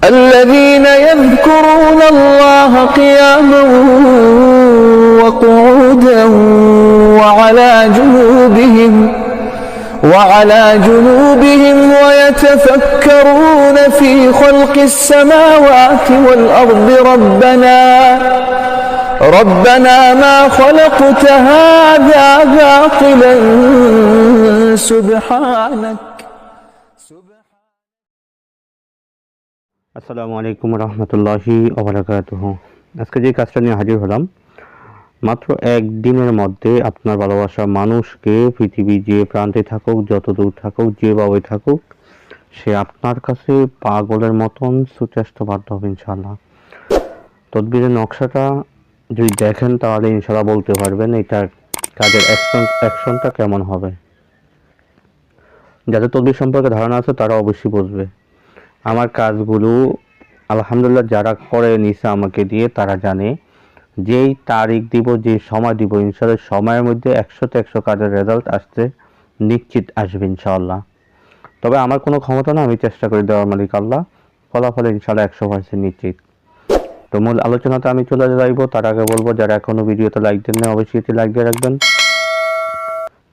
الذين يذكرون الله قياما وقعودا وعلى جنوبهم ويتفكرون في خلق السماوات والأرض ربنا ما خلقت هذا باطلا سبحانك। আসসালামু আলাইকুম রহমতুল্লাহি ওয়া বারাকাতুহু। আজকে যে কাজটা নিয়ে হাজির হলাম, মাত্র একদিনের মধ্যে আপনার ভালোবাসা মানুষকে পৃথিবী যে প্রান্তে থাকুক, যত দূর থাকুক, যেভাবে থাকুক, সে আপনার কাছে পাগলের মতন ছুটে আসতে বাধ্য হবে ইনশাআল্লাহ। তদবিরের নকশাটা যদি দেখেন তাহলে ইনশাআল্লাহ বলতে পারবেন এটার কাজের অ্যাকশনটা কেমন হবে। যাদের তদবির সম্পর্কে ধারণা আছে তারা অবশ্যই বুঝবে। আমার কাজগুলো আলহামদুলিল্লাহ যারা করে নিছে আমাকে দিয়ে তারা জানে যেই তারিখ দিব, যে সময় দিব, ইনশাআল্লাহ সময়ের মধ্যে 100তে 100 কাজের রেজাল্ট আসতে নিশ্চিত আসবে ইনশাআল্লাহ। তবে আমার কোনো ক্ষমতা না, আমি চেষ্টা করে দেওয়ার মালিক আল্লাহ। ফলাফল ইনশাআল্লাহ 100% নিশ্চিত। তো মূল আলোচনাতে আমি চলে যাইব, তার আগে বলবো যারা এখনো ভিডিওতে লাইক দেন না অবশ্যই এটি লাইক দিয়ে রাখবেন।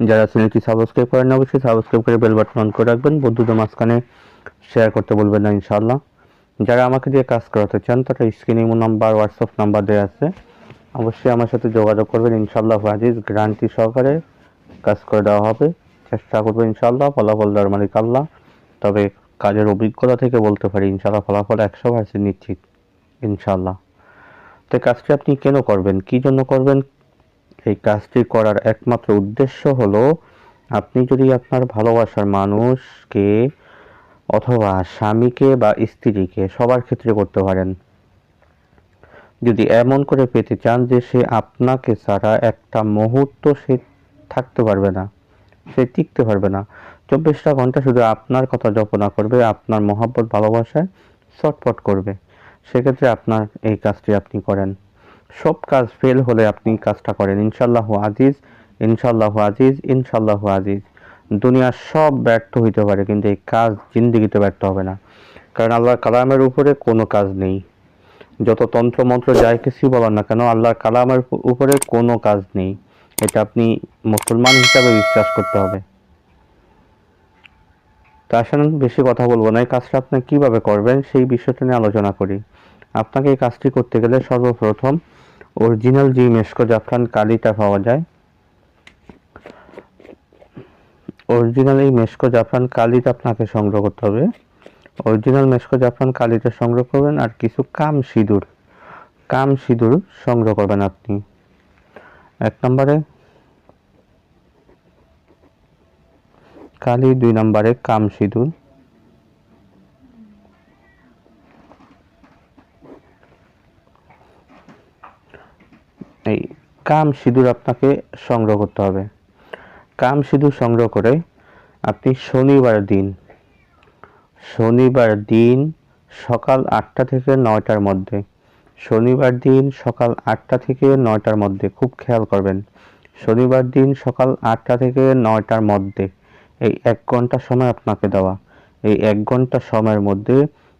যারা চ্যানেলটি সাবস্ক্রাইব করেন না অবশ্যই সাবস্ক্রাইব করে বেল বাটন অন করে রাখবেন। বন্ধুদের মাঝখানে শেয়ার করতে বলবেন না ইনশাআল্লাহ। যারা আমাকে দিয়ে কাজ করাতে চান তারা স্ক্রিনে ইমো নাম্বার, হোয়াটসঅ্যাপ নাম্বার দেওয়া আছে, অবশ্যই আমার সাথে যোগাযোগ করবেন। ইনশাআল্লাহ আজিজ গ্যারান্টি সহকারে কাজ করে দেওয়া হবে। চেষ্টা করবো ইনশাআল্লাহ, ফলাফল দেওয়ার মালিক আল্লাহ। তবে কাজের অভিজ্ঞতা থেকে বলতে পারি ইনশাআল্লাহ ফলাফল 100% নিশ্চিত ইনশাআল্লাহ। তো কাজটি আপনি কেন করবেন, কি জন্য করবেন? এই কাজটি করার একমাত্র উদ্দেশ্য হলো আপনি যদি আপনার ভালোবাসার মানুষকে অথবা স্বামীকে বা স্ত্রীকে সবার ক্ষেত্রে করতে পারেন, যদি এমন করে পেতে চান যে সে আপনাকে ছাড়া একটা মুহূর্ত সে থাকতে পারবে না, সে টিকতে পারবে না, 24টা ঘন্টা শুধু আপনার কথা জপনা করবে, আপনার মহব্বত ভালোবাসায় ছটফট করবে, সেক্ষেত্রে আপনার এই কাজটি আপনি করেন। সব কাজ ফেল হলে আপনি কাজটা করেন, ইনশাআল্লাহু আজিজ, ইনশাআল্লাহু আজিজ, ইনশাআল্লাহু আজিজ। দুনিয়ার সব ব্যর্থ হইতে পারে কিন্তু এই কাজ জিন্দেগিতে ব্যর্থ হবে না, কারণ আল্লাহর কালামের উপরে কোনো কাজ নেই। যত তন্ত্র মন্ত্র যাই কিছু বলার না কেন, আল্লাহর কালামের উপরে কোনো কাজ নেই। এটা আপনি মুসলমান হিসাবে বিশ্বাস করতে হবে। তা আসলে বেশি কথা বলবো না, এই কাজটা আপনি কিভাবে করবেন সেই বিষয়টা নিয়ে আলোচনা করি। আপনাকে এই কাজটি করতে গেলে সর্বপ্রথম অরিজিনাল যে মেশকো জাফরান কালিটা পাওয়া যায়, অরিজিনাল এই মেশকো জাফরান কালিটা আপনাকে সংগ্রহ করতে হবে। অরিজিনাল মেশকো জাফরান কালিটা সংগ্রহ করবেন, আর কিছু কাম সিঁদুর সংগ্রহ করবেন আপনি। 1 নম্বরে কালি, 2 নম্বরে কাম সিঁদুর। এই কাম সিঁদুর আপনাকে সংগ্রহ করতে হবে। কাম সিঁদুর সংগ্রহ করে আপনি শনিবার দিন সকাল 8টা থেকে 9টার মধ্যে, শনিবার দিন সকাল 8টা থেকে 9টার মধ্যে, খুব খেয়াল করবেন, শনিবার দিন সকাল 8টা থেকে 9টার মধ্যে এই 1 ঘন্টা সময় আপনাকে দেওয়া। এই 1 ঘন্টা সময়ের মধ্যে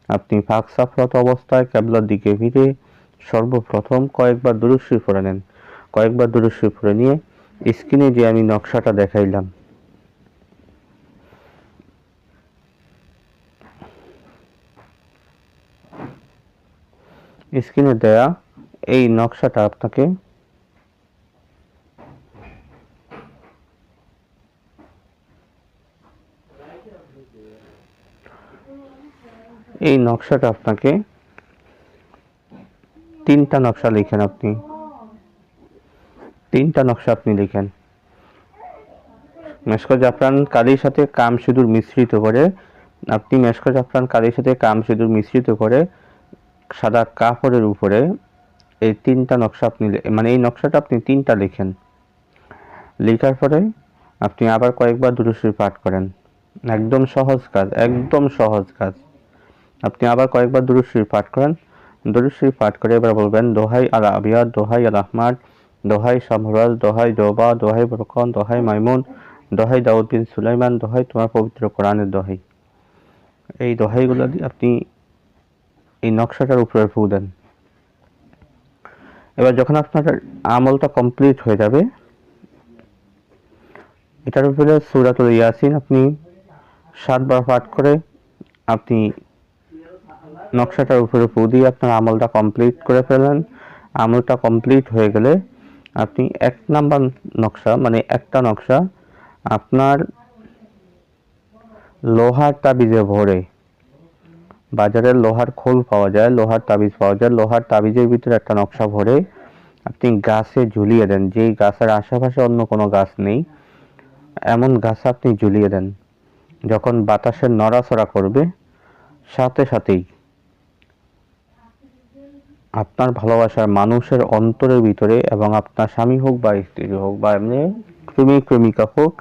আপনি পাক সাফরত অবস্থায় কিবলার দিকে ফিরে সর্বপ্রথম কয়েকবার দুরূদ শরীফ পড়ে নেন। কয়েকবার দুরূদ শরীফ পড়ে নিয়ে স্ক্রিনে যে আমি নকশাটা দেখাইলাম, স্ক্রিনে দেয়া এই নকশাটা আপনাকে আপনাকে 3টা নকশা লিখেন। আপনি 3টা নকশা আপনি লিখেন। মেশকো জাফরান কালির সাথে কাম সিঁদুর মিশ্রিত করে, আপনি মেশকো জাফরান কালির সাথে কাম সিঁদুর মিশ্রিত করে সাদা কাপড়ের উপরে এই 3টা নকশা আপনি, মানে এই নকশাটা আপনি 3টা লিখেন। লেখার পরে আপনি আবার কয়েকবার দুরূদ শরীফ পাঠ করেন। একদম সহজ কাজ, একদম সহজ কাজ। আপনি আবার কয়েকবার দুরূদ শরীফ পাঠ করেন। দুরূদ শরীফ পাঠ করে এবার বলবেন, দোহাই আল আবিয়াদ, দোহাই আল আহমাদ, দোহাই শামহুরাজ, দোহাই জোবা, দোহাই বরকন, দোহাই মাইমুন, দোহাই দাউদ বিন সুলাইমান, দোহাই তোমার পবিত্র কোরআনের দোহাই। এই দোহাইগুলো আপনি এই নকশাটার উপরে ফু দেন। এবার যখন আপনার আমলটা কমপ্লিট হয়ে যাবে, এটার উপরে সূরাতুল ইয়াসিন আপনি 7 বার পাঠ করে আপনি নকশাটার উপরে ফু দিয়ে আপনার আমলটা কমপ্লিট করে ফেলেন। আমলটা কমপ্লিট হয়ে গেলে আপনি 1 নাম্বার নকশা, মানে একটা নকশা আপনার লোহার তাবিজে ভরে, বাজারে লোহার খোল পাওয়া যায়, লোহার তাবিজ পাওয়া যায়, লোহার তাবিজের ভিতরে একটা নকশা ভরে আপনি গাছে ঝুলিয়ে দেন। যেই গাছের আশেপাশে অন্য কোনো গাছ নেই এমন গাছ আপনি ঝুলিয়ে দেন। যখন বাতাসের নড়াচড়া করবে সাথে সাথেই আপনার ভালোবাসার মানুষের অন্তরের ভিতরে, এবং আপনার স্বামী হোক বা স্ত্রী হোক বা এমনি প্রেমিক প্রেমিকা হোক,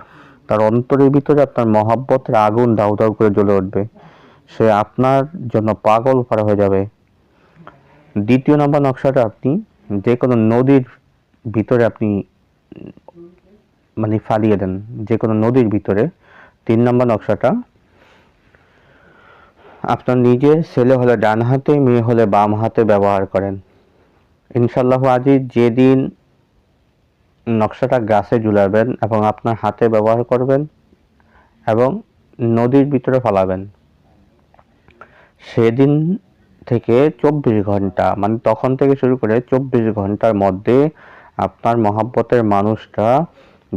তার অন্তরের ভিতরে আপনার মহাব্বতের আগুন দাউ দাউ করে জ্বলে উঠবে। সে আপনার জন্য পাগল পারা হয়ে যাবে। 2 নম্বর নকশাটা আপনি যে কোনো নদীর ভিতরে আপনি মানে ফালিয়ে দেন, যে কোনো নদীর ভিতরে। 3 নম্বর নকশাটা আপনার নিজের ছেলে হলে ডান হাতে, মেয়ে হলে বাম হাতে ব্যবহার করেন। ইনশাআল্লাহ আজিজ যেদিন নকশাটা গাছে ঝুলাবেন এবং আপনার হাতে ব্যবহার করবেন এবং নদীর ভিতরে ফালাবেন, সেদিন থেকে 24 ঘন্টা, মানে তখন থেকে শুরু করে 24 ঘন্টার মধ্যে আপনার মহাব্বতের মানুষটা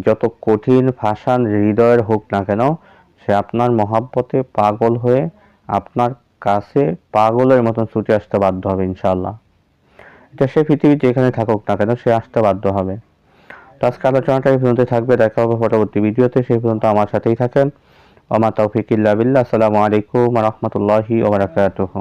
যত কঠিন ভাষান হৃদয়ের হোক না কেন, সে আপনার মহাব্বতে পাগল হয়ে আপনার কাছে পাগলের মতন ছুটে আসতে বাধ্য হবে ইনশাআল্লাহ। এটা সে পৃথিবীতে যেখানে থাকুক না কেন সে আসতে বাধ্য হবে। তো আজকে আলোচনাটা এই পর্যন্ত থাকবে, দেখা হবে পরবর্তী ভিডিওতে। সেই পর্যন্ত আমার সাথেই থাকেন। ওয়া মা তাওফিক ইল্লা বিল্লাহ। আসসালামু আলাইকুম ওয়া রাহমাতুল্লাহি ওয়া বারাকাতুহু।